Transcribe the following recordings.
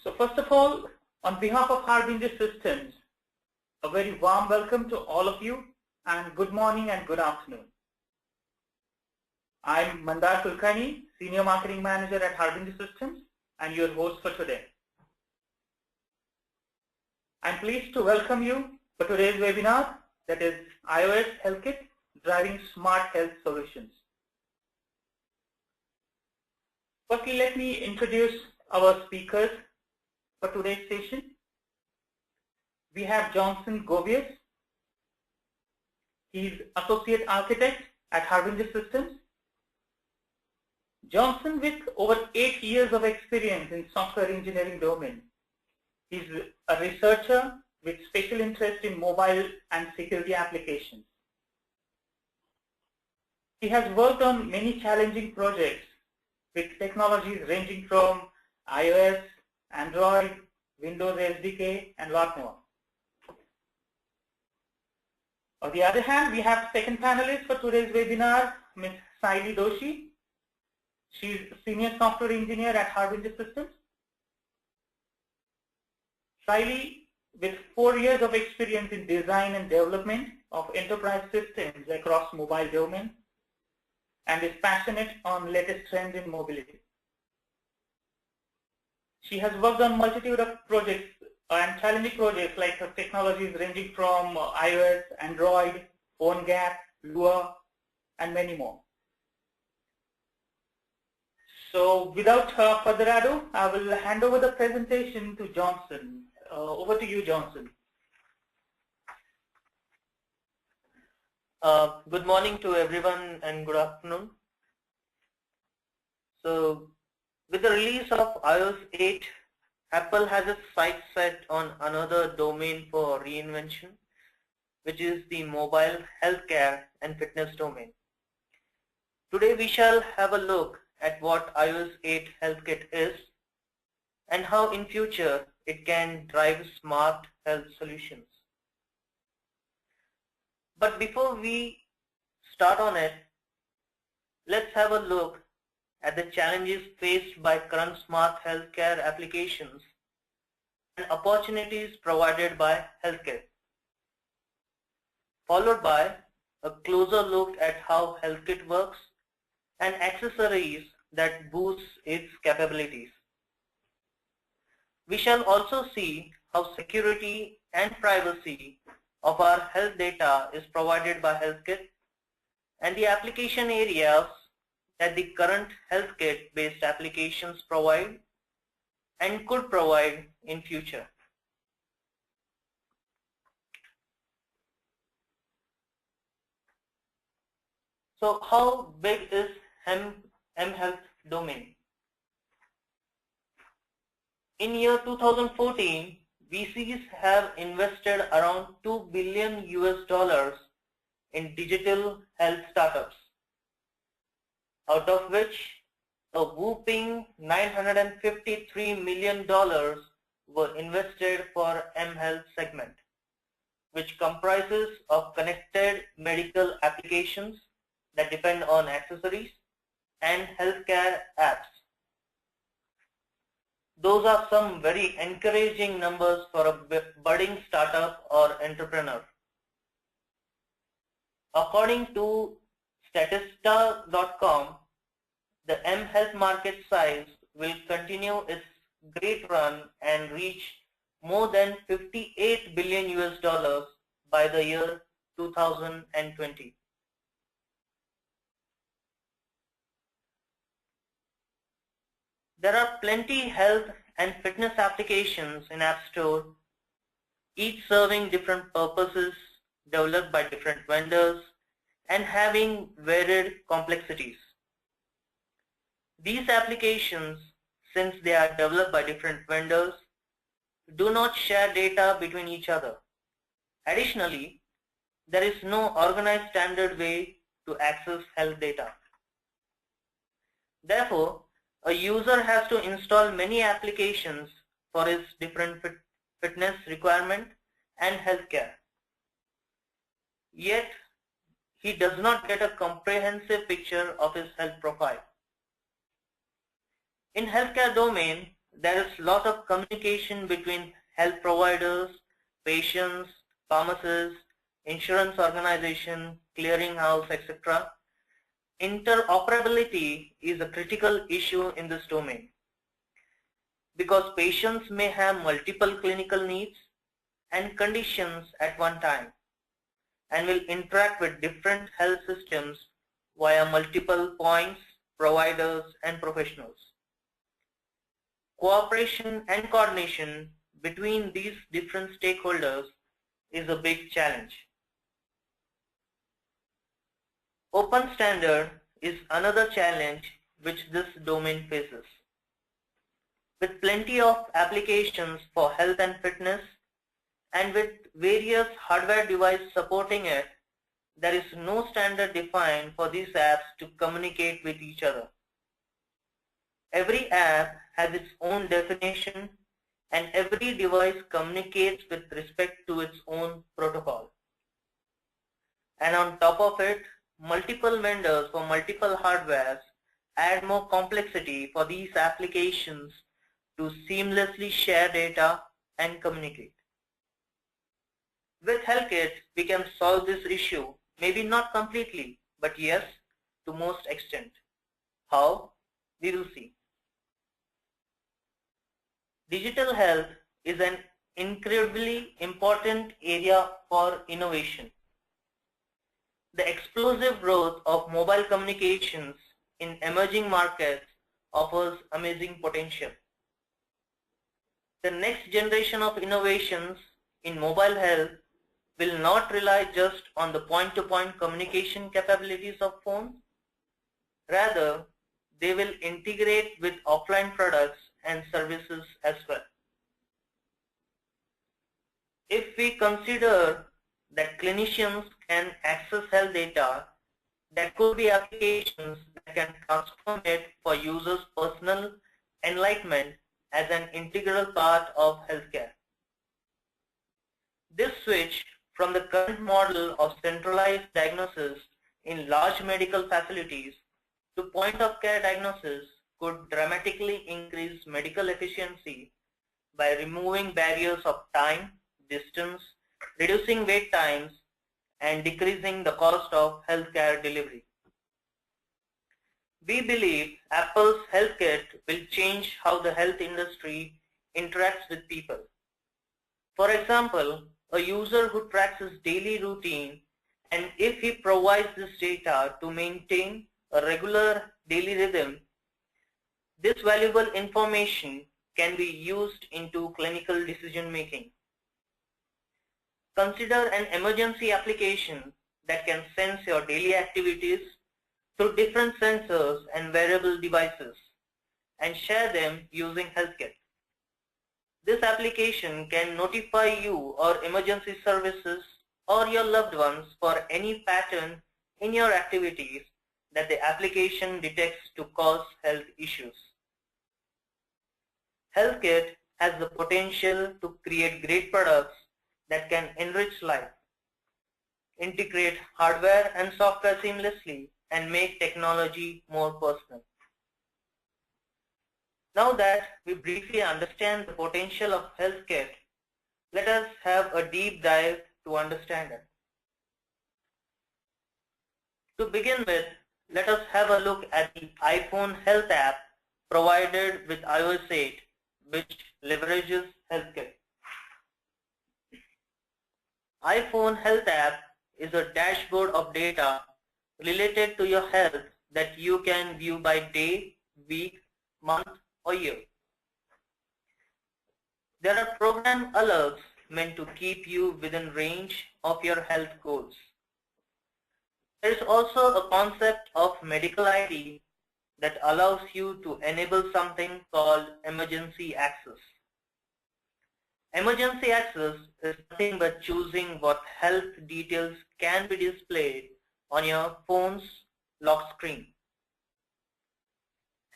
So first of all, on behalf of Harbinger Systems, a very warm welcome to all of you and good morning and good afternoon. I'm Mandar Kulkarni, Senior Marketing Manager at Harbinger Systems and your host for today. I'm pleased to welcome you for today's webinar, that is iOS HealthKit, Driving Smart Health Solutions. Firstly, let me introduce our speakers for today's session. We have Johnson Gobius. He's Associate Architect at Harbinger Systems. Johnson, with over 8 years of experience in software engineering domain. He's a researcher with special interest in mobile and security applications. He has worked on many challenging projects with technologies ranging from iOS, Android, Windows SDK, and a lot more. On the other hand, we have second panelist for today's webinar, Ms. Saili Doshi. She's Senior Software Engineer at Harbinger Systems. Saili, with 4 years of experience in design and development of enterprise systems across mobile domain, and is passionate on latest trends in mobility. She has worked on multitude of projects and challenging projects like technologies ranging from iOS, Android, PhoneGap, Lua, and many more. So without further ado, I will hand over the presentation to Johnson. Over to you, Johnson. Good morning to everyone and good afternoon. So, with the release of iOS 8, Apple has its sights set on another domain for reinvention, which is the mobile healthcare and fitness domain. Today we shall have a look at what iOS 8 HealthKit is and how in future it can drive smart health solutions. But before we start on it, let's have a look at the challenges faced by current smart healthcare applications and opportunities provided by HealthKit, followed by a closer look at how HealthKit works and accessories that boost its capabilities. We shall also see how security and privacy of our health data is provided by HealthKit and the application areas that the current HealthKit based applications provide and could provide in future. So how big is mHealth domain? In year 2014, VCs have invested around $2 billion in digital health startups, out of which a whopping $953 million were invested for mHealth segment, which comprises of connected medical applications that depend on accessories and healthcare apps. Those are some very encouraging numbers for a budding startup or entrepreneur. According to Statista.com, the mHealth market size will continue its great run and reach more than $58 billion by the year 2020. There are plenty health and fitness applications in App Store, each serving different purposes, developed by different vendors, and having varied complexities. These applications, since they are developed by different vendors, do not share data between each other. Additionally, there is no organized standard way to access health data. Therefore, a user has to install many applications for his different fitness requirement and healthcare. Yet, he does not get a comprehensive picture of his health profile. In healthcare domain, there is a lot of communication between health providers, patients, pharmacists, insurance organization, clearinghouse, etc. Interoperability is a critical issue in this domain because patients may have multiple clinical needs and conditions at one time and will interact with different health systems via multiple points, providers, and professionals. Cooperation and coordination between these different stakeholders is a big challenge. Open standard is another challenge which this domain faces. With plenty of applications for health and fitness, and with various hardware devices supporting it, there is no standard defined for these apps to communicate with each other. Every app has its own definition and every device communicates with respect to its own protocol. And on top of it, multiple vendors for multiple hardwares add more complexity for these applications to seamlessly share data and communicate. With HealthKit, we can solve this issue, maybe not completely, but yes, to most extent. How? We will see. Digital health is an incredibly important area for innovation. The explosive growth of mobile communications in emerging markets offers amazing potential. The next generation of innovations in mobile health will not rely just on the point-to-point communication capabilities of phones. Rather, they will integrate with offline products and services as well. If we consider that clinicians can access health data, there could be applications that can transform it for users' personal enlightenment as an integral part of healthcare. This switch from the current model of centralized diagnosis in large medical facilities to point-of-care diagnosis could dramatically increase medical efficiency by removing barriers of time, distance, reducing wait times, and decreasing the cost of healthcare delivery. We believe Apple's HealthKit will change how the health industry interacts with people. For example, a user who tracks his daily routine, and if he provides this data to maintain a regular daily rhythm, this valuable information can be used into clinical decision making. Consider an emergency application that can sense your daily activities through different sensors and wearable devices and share them using HealthKit. This application can notify you or emergency services or your loved ones for any pattern in your activities that the application detects to cause health issues. HealthKit has the potential to create great products that can enrich life, integrate hardware and software seamlessly, and make technology more personal. Now that we briefly understand the potential of HealthKit, let us have a deep dive to understand it. To begin with, let us have a look at the iPhone Health app provided with iOS8, which leverages HealthKit. iPhone Health app is a dashboard of data related to your health that you can view by day, week, month, or year. There are program alerts meant to keep you within range of your health goals. There is also a concept of medical ID that allows you to enable something called emergency access. Emergency access is nothing but choosing what health details can be displayed on your phone's lock screen.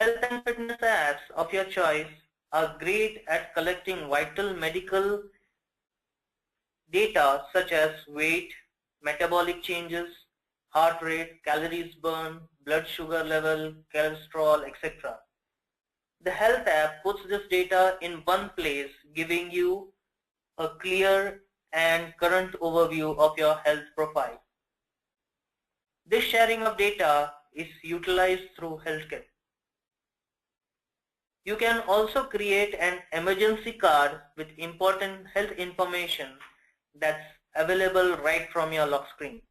Health and fitness apps of your choice are great at collecting vital medical data such as weight, metabolic changes, heart rate, calories burned, blood sugar level, cholesterol, etc. The health app puts this data in one place, giving you a clear and current overview of your health profile. This sharing of data is utilized through HealthKit. You can also create an emergency card with important health information that's available right from your lock screen.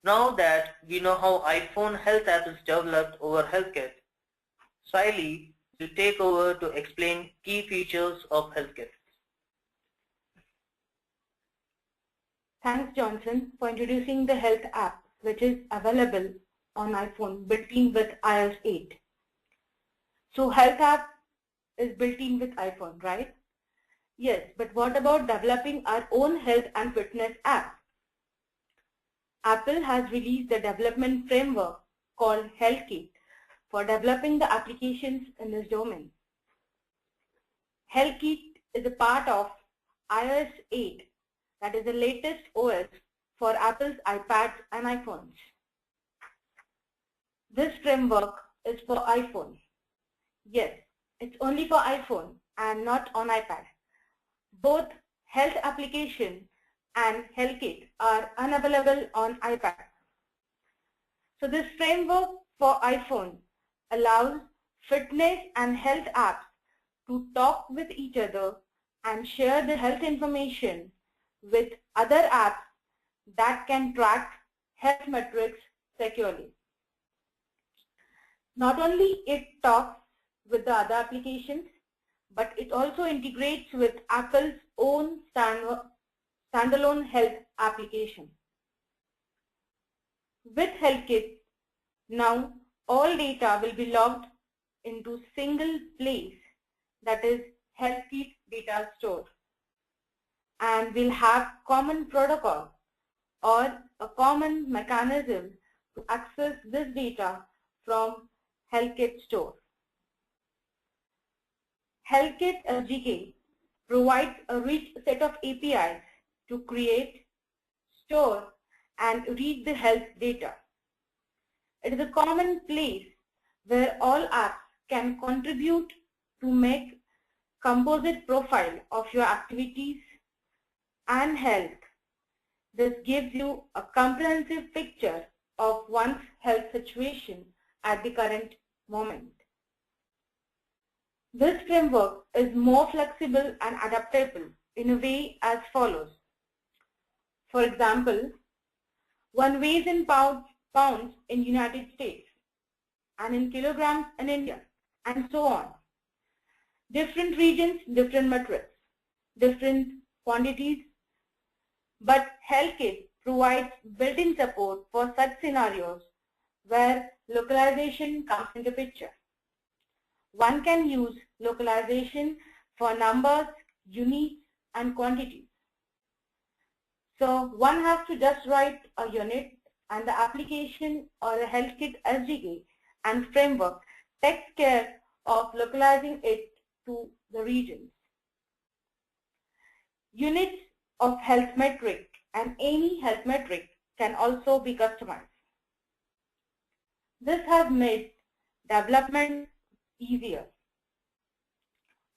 Now that we know how iPhone Health app is developed over HealthKit, Siley will take over to explain key features of HealthKit. Thanks, Johnson, for introducing the Health app, which is available on iPhone built in with iOS8. So Health app is built in with iPhone, right? Yes, but what about developing our own health and fitness app? Apple has released a development framework called HealthKit for developing the applications in this domain. HealthKit is a part of iOS8, that is the latest OS for Apple's iPads and iPhones. This framework is for iPhone. Yes, it's only for iPhone and not on iPad. Both health application and HealthKit are unavailable on iPad. So this framework for iPhone allows fitness and health apps to talk with each other and share the health information with other apps that can track health metrics securely. Not only it talks with the other applications, but it also integrates with Apple's own standalone health application. With HealthKit, now all data will be logged into single place, that is HealthKit data store, and will have common protocol or a common mechanism to access this data from HealthKit store. HealthKit SDK provides a rich set of APIs to create, store, and read the health data. It is a common place where all apps can contribute to make composite profile of your activities and health. This gives you a comprehensive picture of one's health situation at the current moment. This framework is more flexible and adaptable in a way as follows. For example, one weighs in pounds in United States and in kilograms in India, and so on. Different regions, different metrics, different quantities, but HealthKit provides built-in support for such scenarios where localization comes into picture. One can use localization for numbers, units, and quantities. So one has to just write a unit, and the application or the HealthKit SDK and framework takes care of localizing it to the regions. Units of health metric and any health metric can also be customized. This has made development easier.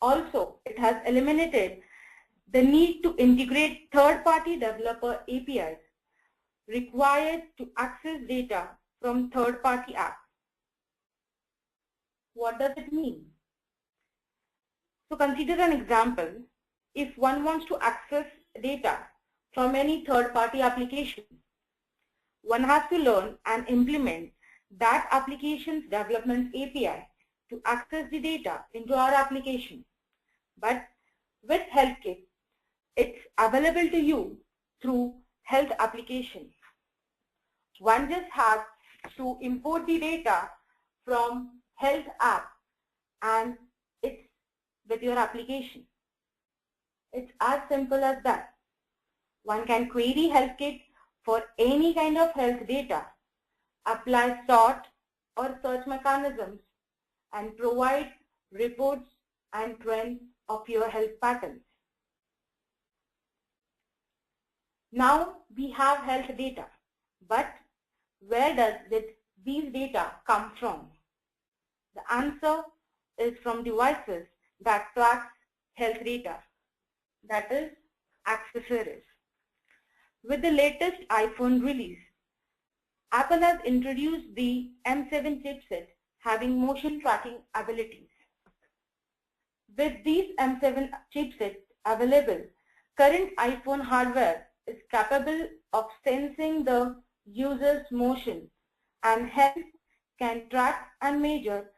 Also, it has eliminated the need to integrate third-party developer APIs required to access data from third-party apps. What does it mean? So consider an example. If one wants to access data from any third-party application, one has to learn and implement that application's development API to access the data into our application. But with HealthKit, it's available to you through health application. One just has to import the data from health app and it's with your application. It's as simple as that. One can query HealthKit for any kind of health data, apply sort or search mechanisms, and provide reports and trends of your health patterns. Now we have health data, but where does these data come from? The answer is from devices that tracks health data, that is accessories. With the latest iPhone release, Apple has introduced the M7 chipset having motion tracking abilities. With these M7 chipsets available, current iPhone hardware is capable of sensing the user's motion and hence can track and measure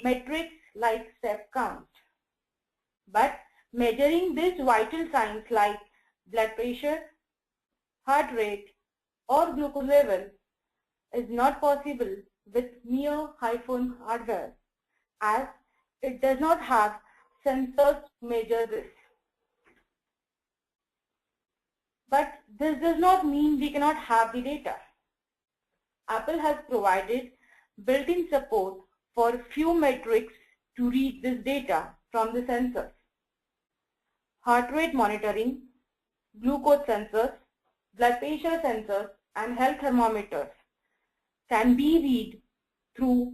metrics like step count. But measuring these vital signs like blood pressure, heart rate, or glucose level is not possible with mere iPhone hardware, as it does not have sensors to measure this. But this does not mean we cannot have the data. Apple has provided built-in support for few metrics to read this data from the sensors. Heart rate monitoring, glucose sensors, blood pressure sensors, and health thermometers can be read through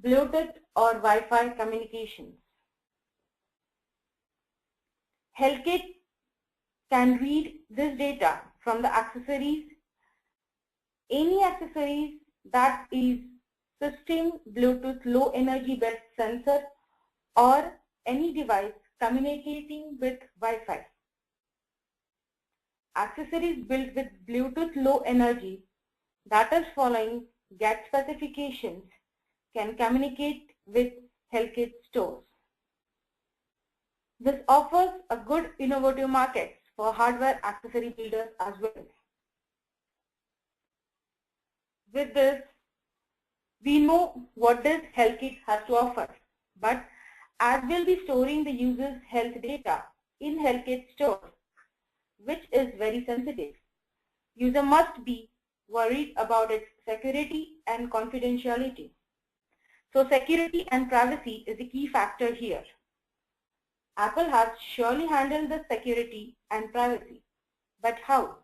Bluetooth or Wi-Fi communications. HealthKit can read this data from the accessories. Any accessories that is system Bluetooth low energy belt sensor or any device communicating with Wi-Fi. Accessories built with Bluetooth low energy that is following GATT specifications can communicate with HealthKit stores. This offers a good innovative market for hardware accessory builders as well. With this, we know what this HealthKit has to offer, but as we'll be storing the user's health data in HealthKit store, which is very sensitive, user must be worried about its security and confidentiality. So security and privacy is a key factor here. Apple has surely handled the security and privacy, but how?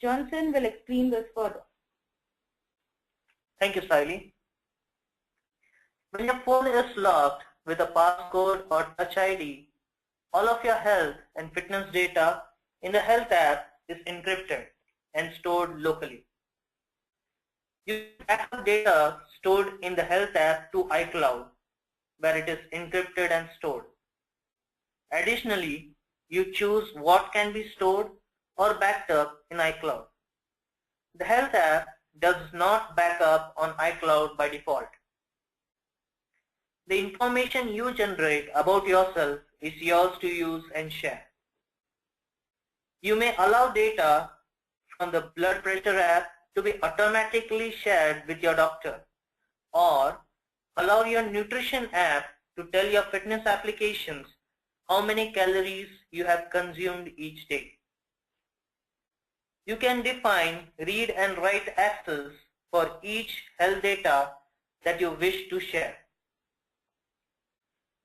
Johnson will explain this further. Thank you, Saili. When your phone is locked with a passcode or Touch ID, all of your health and fitness data in the Health app is encrypted and stored locally. You backup data stored in the Health app to iCloud, where it is encrypted and stored. Additionally, you choose what can be stored or backed up in iCloud. The Health app does not back up on iCloud by default. The information you generate about yourself is yours to use and share. You may allow data from the blood pressure app to be automatically shared with your doctor, or allow your nutrition app to tell your fitness applications how many calories you have consumed each day. You can define read and write access for each health data that you wish to share.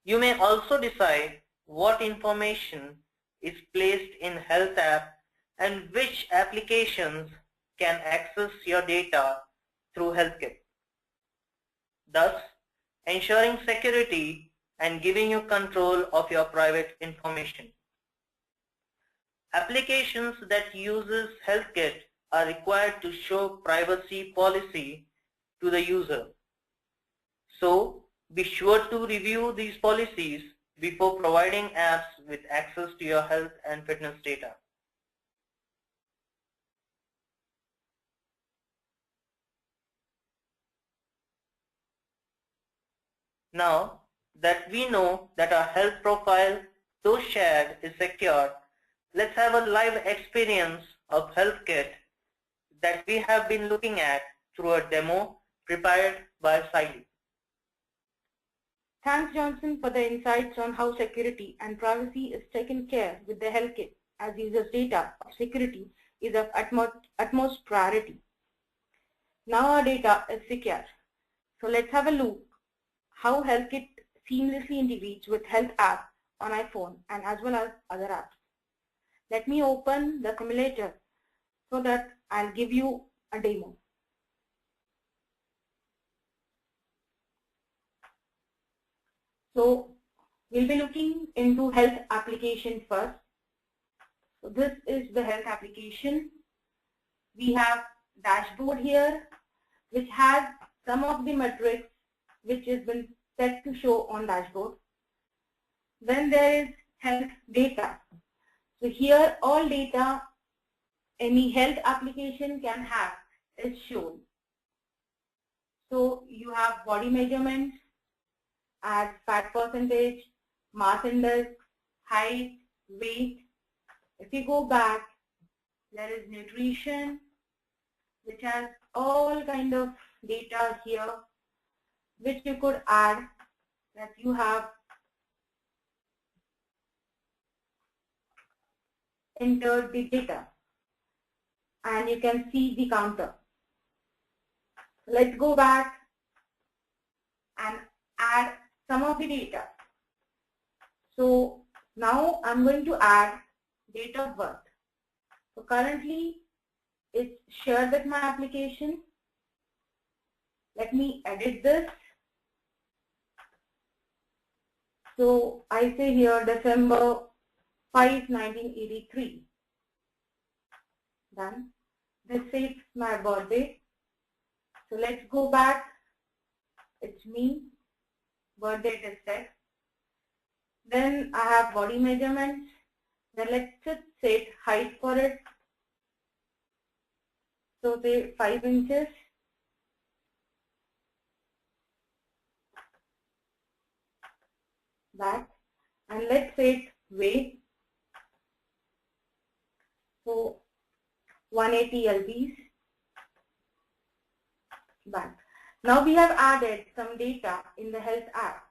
You may also decide what information is placed in Health app and which applications can access your data through HealthKit, thus ensuring security and giving you control of your private information. Applications that uses HealthKit are required to show privacy policy to the user. So be sure to review these policies before providing apps with access to your health and fitness data. Now that we know that our health profile, though shared, is secure, let's have a live experience of HealthKit that we have been looking at through a demo prepared by Saili. Thanks, Johnson, for the insights on how security and privacy is taken care with the HealthKit, as users' data of security is of utmost priority. Now our data is secure. So let's have a look how HealthKit seamlessly integrates with Health app on iPhone and as well as other apps. Let me open the simulator so that I'll give you a demo. So we'll be looking into health application first. So this is the health application. We have dashboard here, which has some of the metrics which has been set to show on dashboard. Then there is health data. So here all data any health application can have is shown. So you have body measurements, as fat percentage, mass index, height, weight. If you go back, there is nutrition, which has all kind of data here, which you could add, that you have entered the data and you can see the counter. Let's go back and add some of the data. So now I'm going to add date of birth. So currently it's shared with my application. Let me edit this. So I say here December 5, 1983. Done. This is my birthday. So let's go back. It's me. Birth date is set. Then I have body measurements. Then let's just set height for it. So say 5 inches. Back. And let's set weight. So 180 lbs. Back. Now we have added some data in the health app.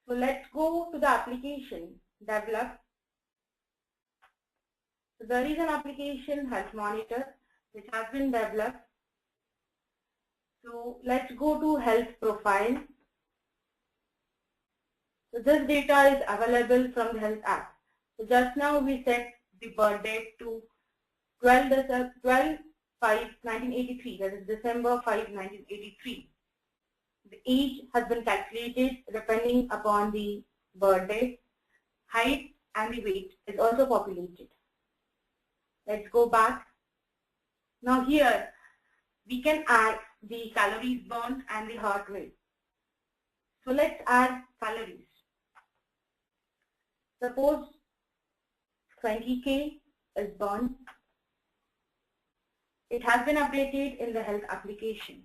So let's go to the application develop. So there is an application health monitor which has been developed. So let's go to health profile. So this data is available from the health app. So just now we set the birth date to 12/5/1983, that is December 5, 1983. The age has been calculated depending upon the birth date. Height and the weight is also populated. Let's go back. Now here we can add the calories burned and the heart rate. So let's add calories. Suppose 20K is burned. It has been updated in the health application.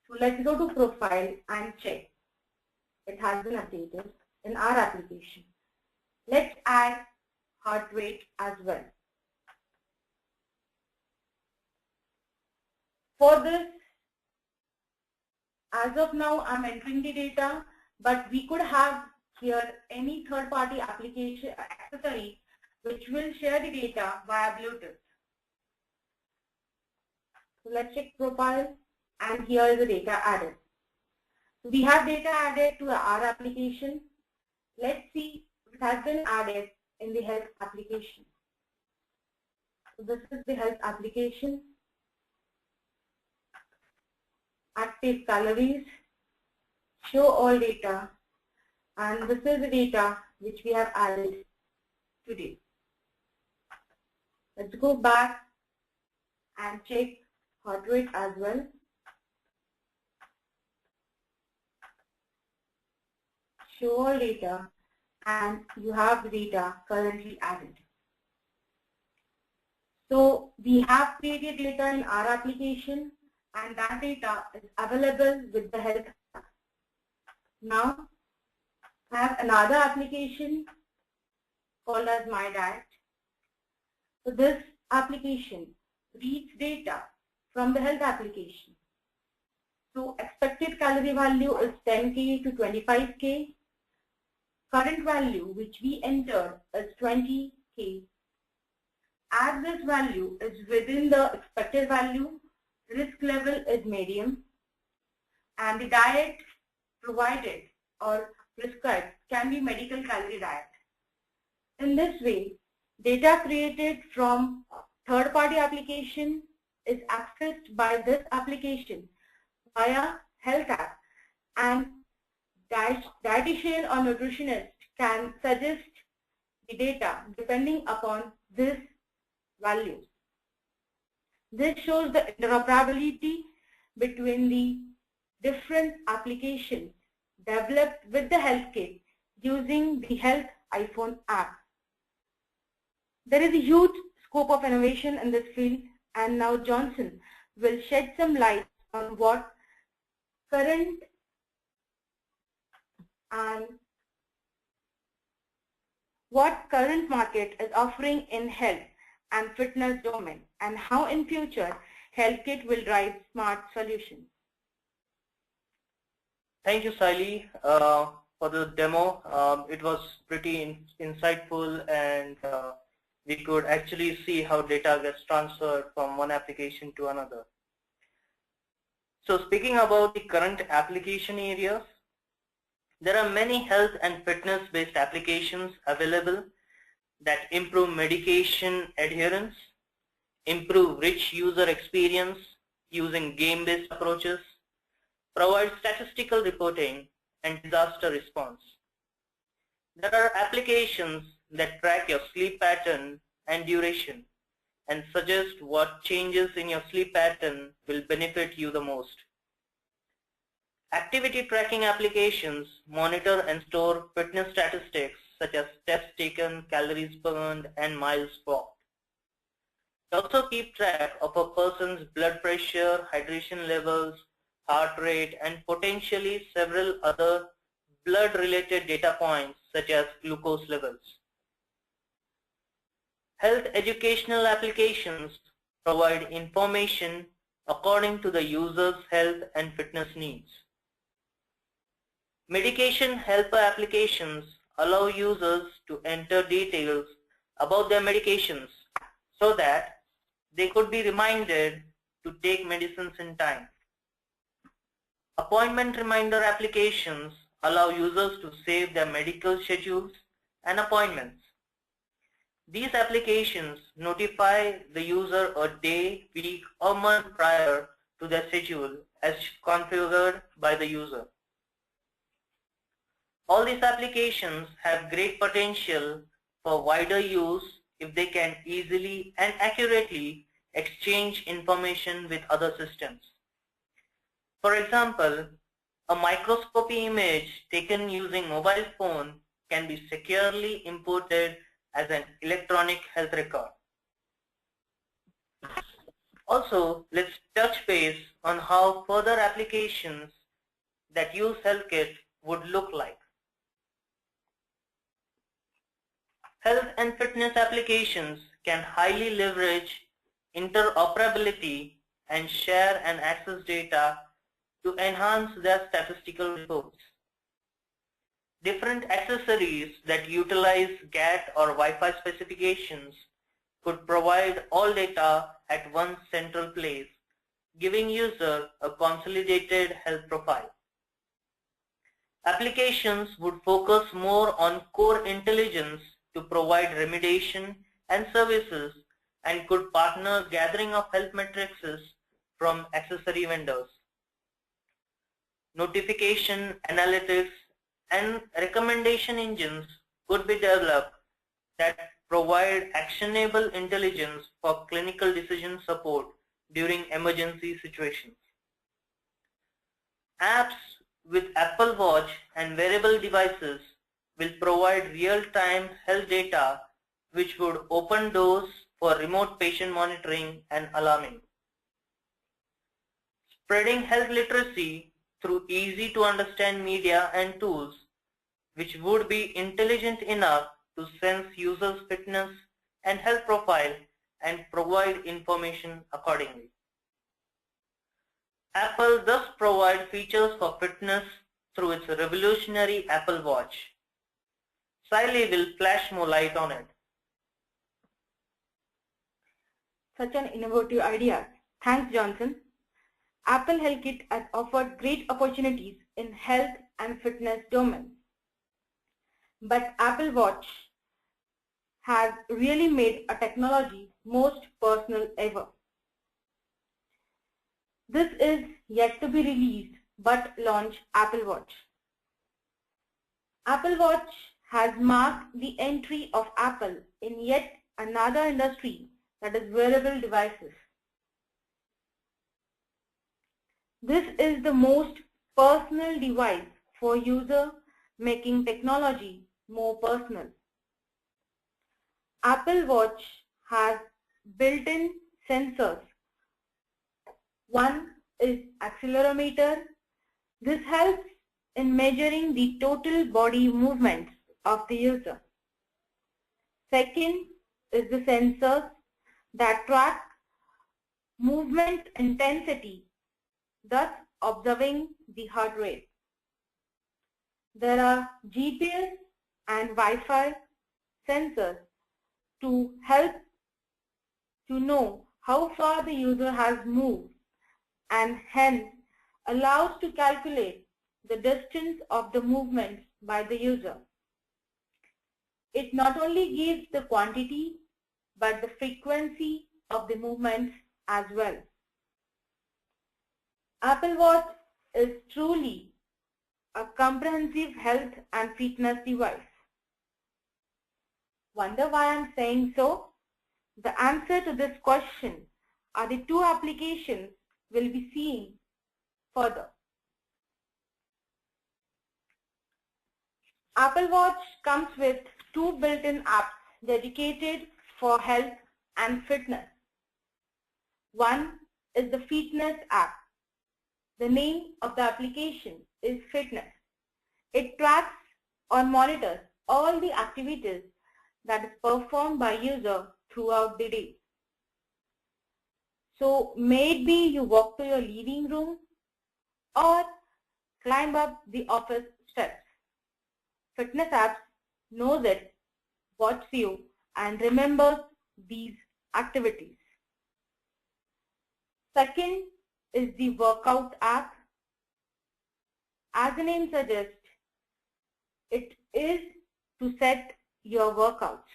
So let's go to profile and check. It has been updated in our application. Let's add heart rate as well. For this, as of now, I'm entering the data, but we could have here any third-party application accessory which will share the data via Bluetooth. So let's check profile, and here is the data added. So we have data added to our application. Let's see if it has been added in the health application. So this is the health application. Active calories, show all data, and this is the data which we have added today. Let's go back and check heart rate as well. Show all data, and you have the data currently added. So we have created data in our application, and that data is available with the health app. Now I have another application called as My Diet. So this application reads data from the health application. So expected calorie value is 10K to 25K. Current value which we entered is 20K. As this value is within the expected value, risk level is medium, and the diet provided or prescribed can be medical calorie diet. In this way, data created from third-party application is accessed by this application via health app, and dietitian or nutritionist can suggest the data depending upon these values. This shows the interoperability between the different applications developed with the HealthKit using the Health iPhone app. There is a huge scope of innovation in this field, and now Johnson will shed some light on what current market is offering in health and fitness domain, and how in future HealthKit will drive smart solutions. Thank you, Saili, for the demo. It was pretty insightful, and we could actually see how data gets transferred from one application to another. So speaking about the current application areas, there are many health and fitness based applications available that improve medication adherence, improve rich user experience using game-based approaches, provide statistical reporting, and disaster response. There are applications that track your sleep pattern and duration and suggest what changes in your sleep pattern will benefit you the most. Activity tracking applications monitor and store fitness statistics such as steps taken, calories burned, and miles walked. They also keep track of a person's blood pressure, hydration levels, heart rate, and potentially several other blood-related data points such as glucose levels. Health educational applications provide information according to the user's health and fitness needs. Medication helper applications allow users to enter details about their medications so that they could be reminded to take medicines in time. Appointment reminder applications allow users to save their medical schedules and appointments. These applications notify the user a day, week, or month prior to their schedule as configured by the user. All these applications have great potential for wider use if they can easily and accurately exchange information with other systems. For example, a microscopy image taken using mobile phone can be securely imported as an electronic health record. Also, let's touch base on how further applications that use HealthKit would look like. Health and fitness applications can highly leverage interoperability and share and access data to enhance their statistical reports. Different accessories that utilize GATT or Wi-Fi specifications could provide all data at one central place, giving user a consolidated health profile. Applications would focus more on core intelligence to provide remediation and services and could partner gathering of health metrics from accessory vendors. Notification, analytics, and recommendation engines could be developed that provide actionable intelligence for clinical decision support during emergency situations. Apps with Apple Watch and wearable devices will provide real-time health data which would open doors for remote patient monitoring and alarming. Spreading health literacy through easy-to-understand media and tools which would be intelligent enough to sense users' fitness and health profile and provide information accordingly. Apple thus provides features for fitness through its revolutionary Apple Watch. Saili will flash more light on it. Such an innovative idea. Thanks, Johnson. Apple HealthKit has offered great opportunities in health and fitness domains. But Apple Watch has really made a technology most personal ever. This is yet to be released, but launch Apple Watch. Apple Watch has marked the entry of Apple in yet another industry, that is wearable devices. This is the most personal device for user, making technology more personal. Apple Watch has built-in sensors. One is accelerometer. This helps in measuring the total body movements of the user. Second is the sensors that track movement intensity, thus observing the heart rate. There are GPS and Wi-Fi sensors to help to know how far the user has moved and hence allows to calculate the distance of the movement by the user. It not only gives the quantity but the frequency of the movements as well. Apple Watch is truly a comprehensive health and fitness device. Wonder why I'm saying so? The answer to this question are the two applications we'll be seeing further. Apple Watch comes with two built-in apps dedicated for health and fitness. One is the fitness app. The name of the application is Fitness. It tracks or monitors all the activities that is performed by user throughout the day. So maybe you walk to your living room or climb up the office steps. Fitness apps knows it, watches you and remembers these activities. Second is the workout app. As the name suggests, it is to set your workouts.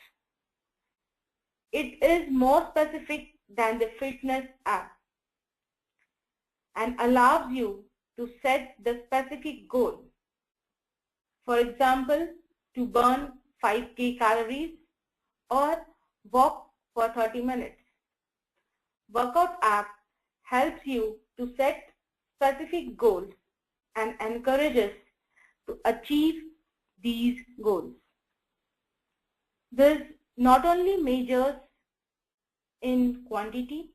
It is more specific than the fitness app and allows you to set the specific goal. For example, to burn 5,000 calories or walk for 30 minutes. Workout app helps you to set specific goals and encourages to achieve these goals. This not only measures in quantity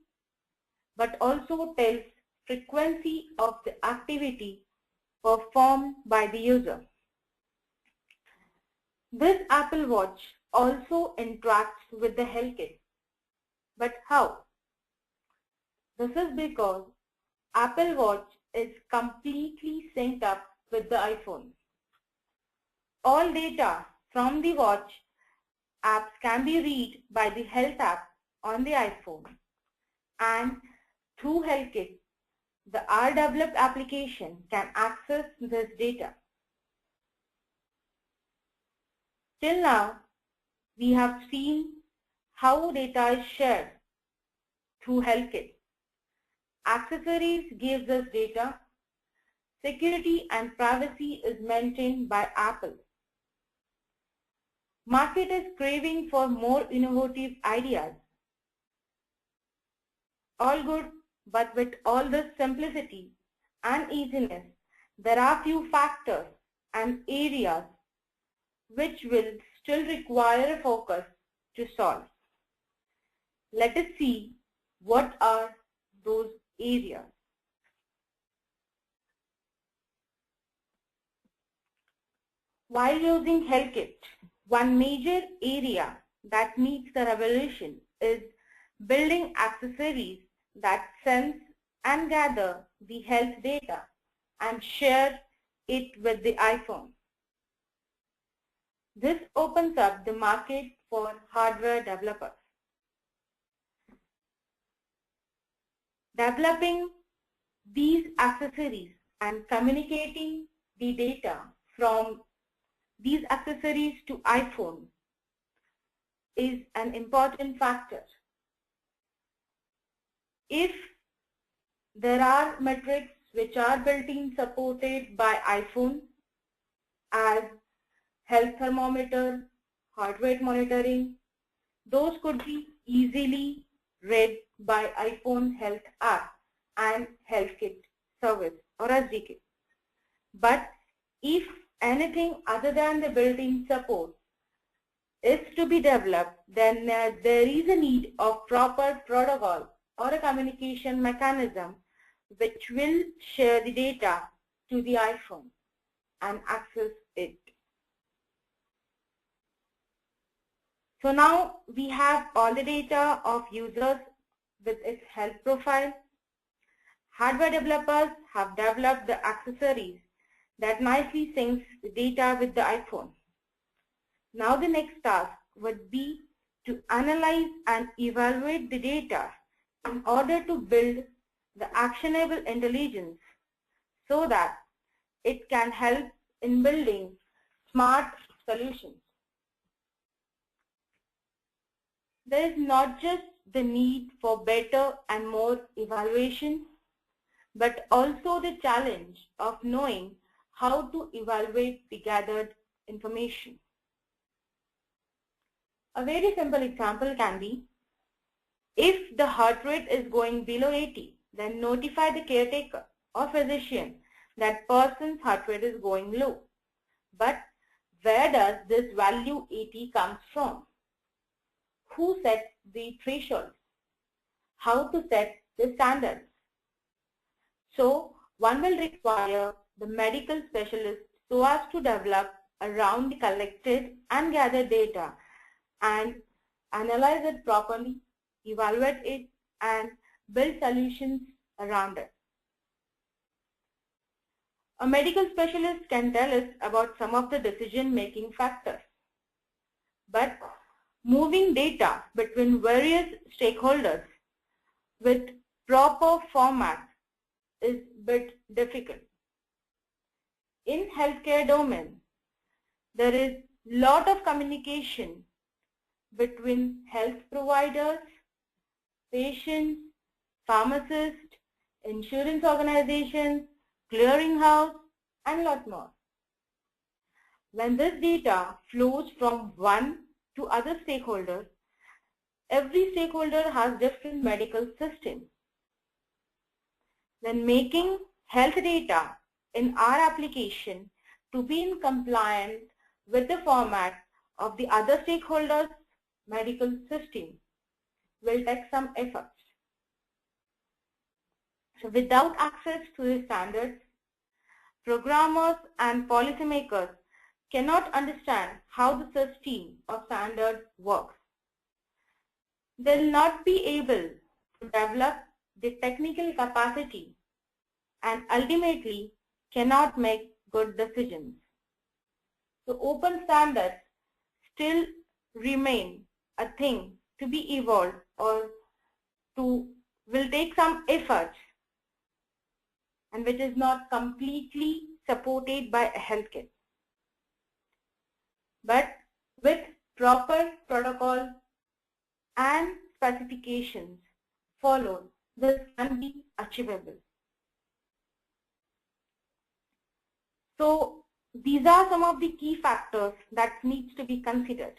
but also tells frequency of the activity performed by the user. This Apple Watch also interacts with the HealthKit. But how? This is because Apple Watch is completely synced up with the iPhone. All data from the watch apps can be read by the Health app on the iPhone, and through HealthKit, the R-developed application can access this data. Till now, we have seen how data is shared through HealthKit. Accessories gives us data. Security and privacy is maintained by Apple. Market is craving for more innovative ideas. All good, but with all this simplicity and easiness, there are few factors and areas which will still require a focus to solve. Let us see what are those areas. While using HealthKit, one major area that needs the revolution is building accessories that sense and gather the health data and share it with the iPhone. This opens up the market for hardware developers. Developing these accessories and communicating the data from these accessories to iPhone is an important factor. If there are metrics which are built-in supported by iPhone, as health thermometer, heart rate monitoring. Those could be easily read by iPhone Health app and HealthKit service or SDK. But if anything other than the built-in support is to be developed, then there is a need of proper protocol or a communication mechanism which will share the data to the iPhone and access it. So now we have all the data of users with its health profile. Hardware developers have developed the accessories that nicely syncs the data with the iPhone. Now the next task would be to analyze and evaluate the data in order to build the actionable intelligence so that it can help in building smart solutions. There is not just the need for better and more evaluation, but also the challenge of knowing how to evaluate the gathered information. A very simple example can be, if the heart rate is going below 80, then notify the caretaker or physician that person's heart rate is going low. But where does this value 80 comes from? Who sets the threshold? How to set the standards? So one will require the medical specialist so as to develop around the collected and gathered data and analyze it properly, evaluate it, and build solutions around it. A medical specialist can tell us about some of the decision-making factors, but moving data between various stakeholders with proper format is a bit difficult. In healthcare domain, there is lot of communication between health providers, patients, pharmacists, insurance organizations, clearinghouse, and lot more. When this data flows from one to other stakeholders, every stakeholder has different medical systems. Then making health data in our application to be in compliance with the format of the other stakeholders' medical system will take some effort. So without access to the standards, programmers and policymakers cannot understand how the system of standards works. They will not be able to develop the technical capacity and ultimately cannot make good decisions. So open standards still remain a thing to be evolved or will take some effort, and which is not completely supported by HealthKit. But with proper protocol and specifications followed, this can be achievable. So these are some of the key factors that needs to be considered.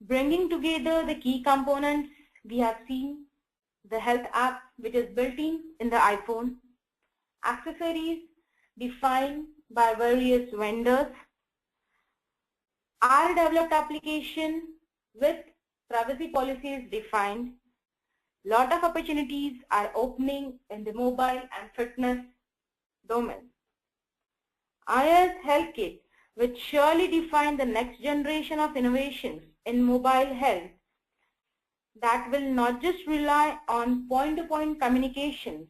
Bringing together the key components, we have seen the health app which is built in the iPhone, accessories defined by various vendors, our developed application with privacy policies defined. Lot of opportunities are opening in the mobile and fitness domain. iOS HealthKit, which surely define the next generation of innovations in mobile health that will not just rely on point-to-point communications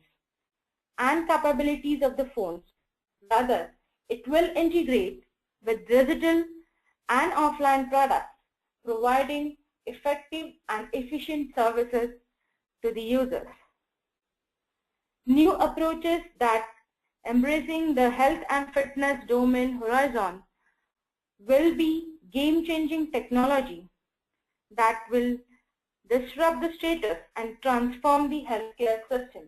and capabilities of the phones. Rather, it will integrate with digital and offline products, providing effective and efficient services to the users. New approaches that embracing the health and fitness domain horizon will be game-changing technology that will disrupt the status and transform the healthcare system.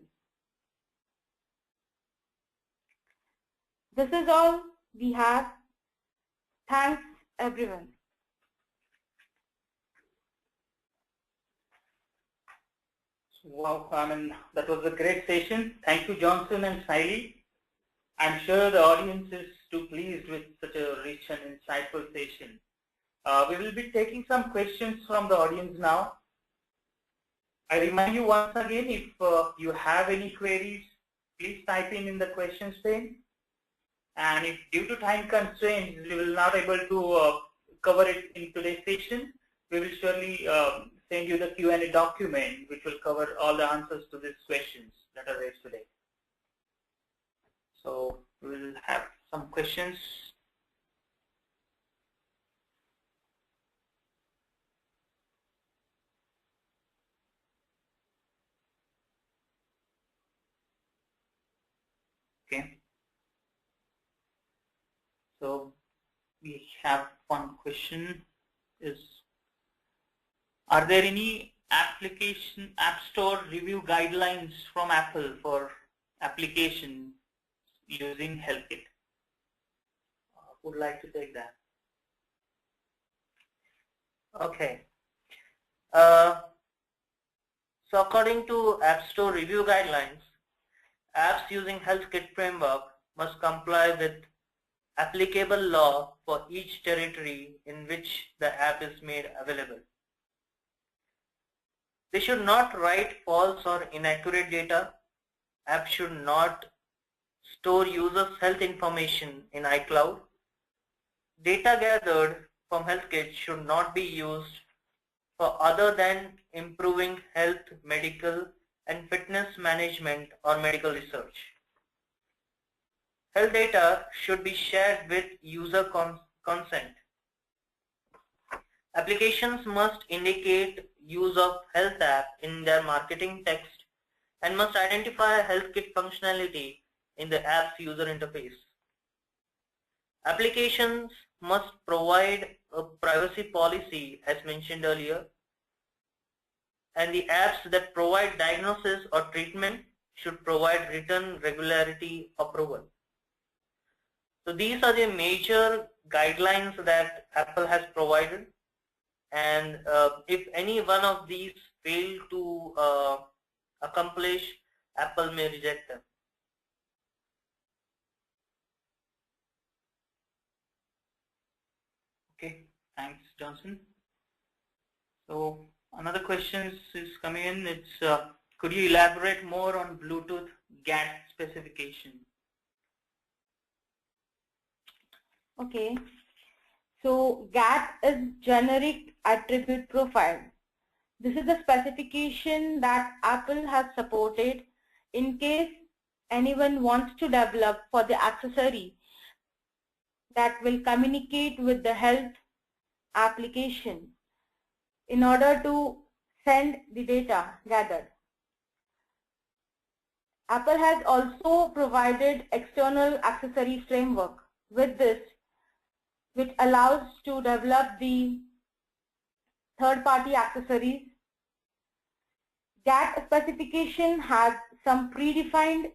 This is all we have Thanks, everyone. Wow, I mean, that was a great session. Thank you, Johnson and Siley. I'm sure the audience is too pleased with such a rich and insightful session. We will be taking some questions from the audience now. I remind you once again, if you have any queries, please type in the questions pane. And if due to time constraints, we will not able to cover it in today's session, we will surely send you the Q&A document, which will cover all the answers to these questions that are raised today. So we will have some questions. Okay. So we have one question is, are there any application app store review guidelines from Apple for application using HealthKit? Would like to take that. Okay. So according to App Store review guidelines, apps using HealthKit framework must comply with applicable law for each territory in which the app is made available. They should not write false or inaccurate data. Apps should not store users' health information in iCloud. Data gathered from HealthKit should not be used for other than improving health, medical, and fitness management or medical research. Health data should be shared with user consent. Applications must indicate use of health app in their marketing text and must identify HealthKit functionality in the app's user interface. Applications must provide a privacy policy as mentioned earlier, and the apps that provide diagnosis or treatment should provide written regularity approval. So these are the major guidelines that Apple has provided, and if any one of these fail to accomplish, Apple may reject them. Okay, thanks, Johnson. So another question is coming in. It's could you elaborate more on Bluetooth GATT specification? Okay. So GATT is generic attribute profile. This is the specification that Apple has supported in case anyone wants to develop for the accessory that will communicate with the health application in order to send the data gathered. Apple has also provided external accessory framework with this, which allows to develop the third-party accessories. GATT specification has some predefined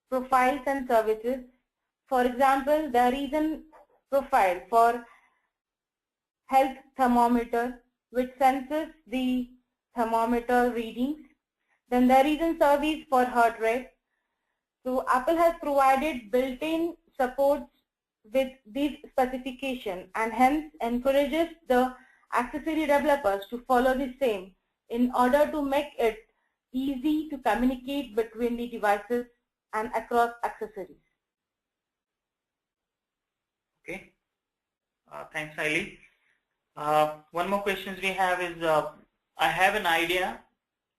profiles and services. For example, there is a profile for health thermometer, which senses the thermometer readings. Then there is a service for heart rate. So Apple has provided built-in supports with these specifications and hence encourages the accessory developers to follow the same in order to make it easy to communicate between the devices and across accessories. Okay, thanks, Hailey. One more question we have is, I have an idea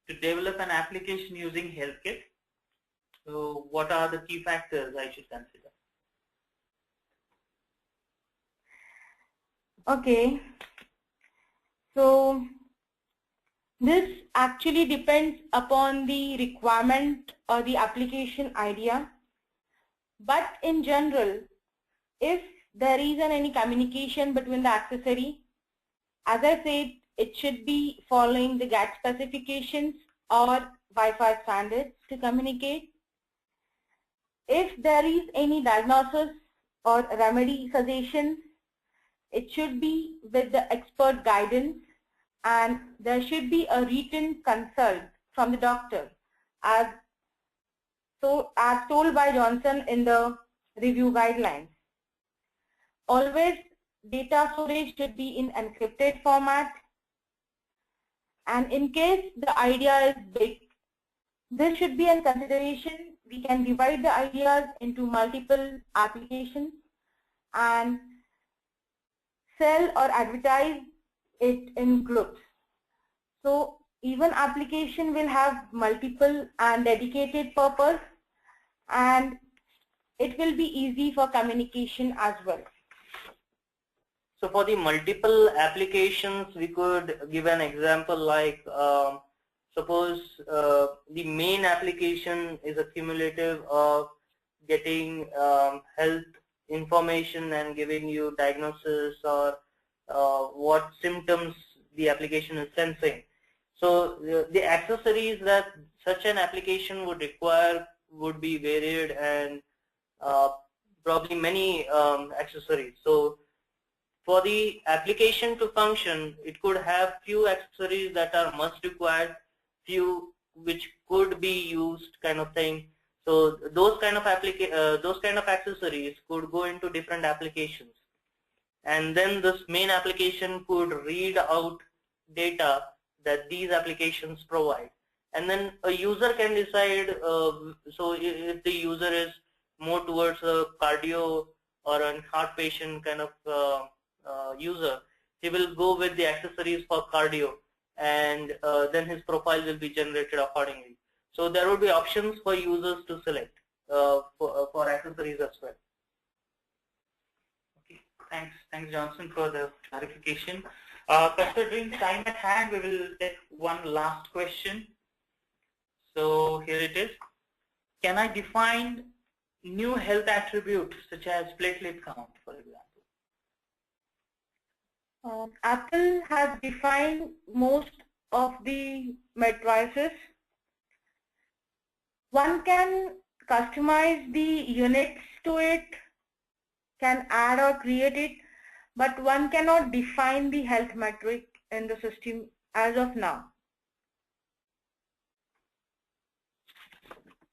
to develop an application using HealthKit. So what are the key factors I should consider? Okay, so this actually depends upon the requirement or the application idea, but in general, if there isn't any communication between the accessory, as I said, it should be following the GATT specifications or Wi-Fi standards to communicate. If there is any diagnosis or remedy suggestions, it should be with the expert guidance, and there should be a written consult from the doctor as told by Johnson in the review guidelines. Always data storage should be in encrypted format, and in case the idea is big, this should be a consideration. We can divide the ideas into multiple applications and sell or advertise it in groups. So even application will have multiple and dedicated purpose, and it will be easy for communication as well. So for the multiple applications, we could give an example like suppose the main application is a cumulative of getting health information and giving you diagnosis or what symptoms the application is sensing. So the accessories that such an application would require would be varied and probably many accessories. So for the application to function, it could have few accessories that are must required, few which could be used, kind of thing. So those kind of accessories could go into different applications, and then this main application could read out data that these applications provide, and then a user can decide. So if the user is more towards a cardio or a heart patient kind of user, he will go with the accessories for cardio, and then his profile will be generated accordingly. So there will be options for users to select for accessories as well. Okay, thanks Johnson for the clarification. Considering time at hand, we will take one last question. So here it is. Can I define new health attributes such as platelet count, for example? Apple has defined most of the matrices. One can customize the units to it, can add or create it, but one cannot define the health metric in the system as of now.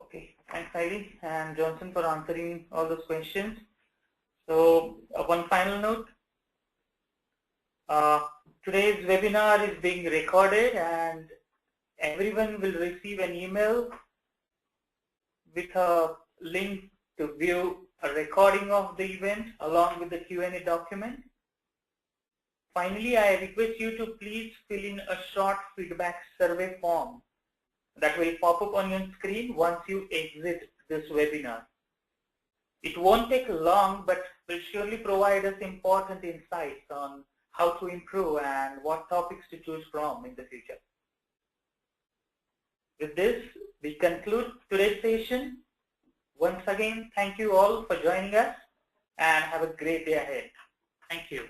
Okay, thanks Heidi and Johnson for answering all those questions. So one final note. Today's webinar is being recorded and everyone will receive an email with a link to view a recording of the event along with the Q&A document. Finally, I request you to please fill in a short feedback survey form that will pop up on your screen once you exit this webinar. It won't take long, but will surely provide us important insights on how to improve and what topics to choose from in the future. With this, we conclude today's session. Once again, thank you all for joining us and have a great day ahead. Thank you.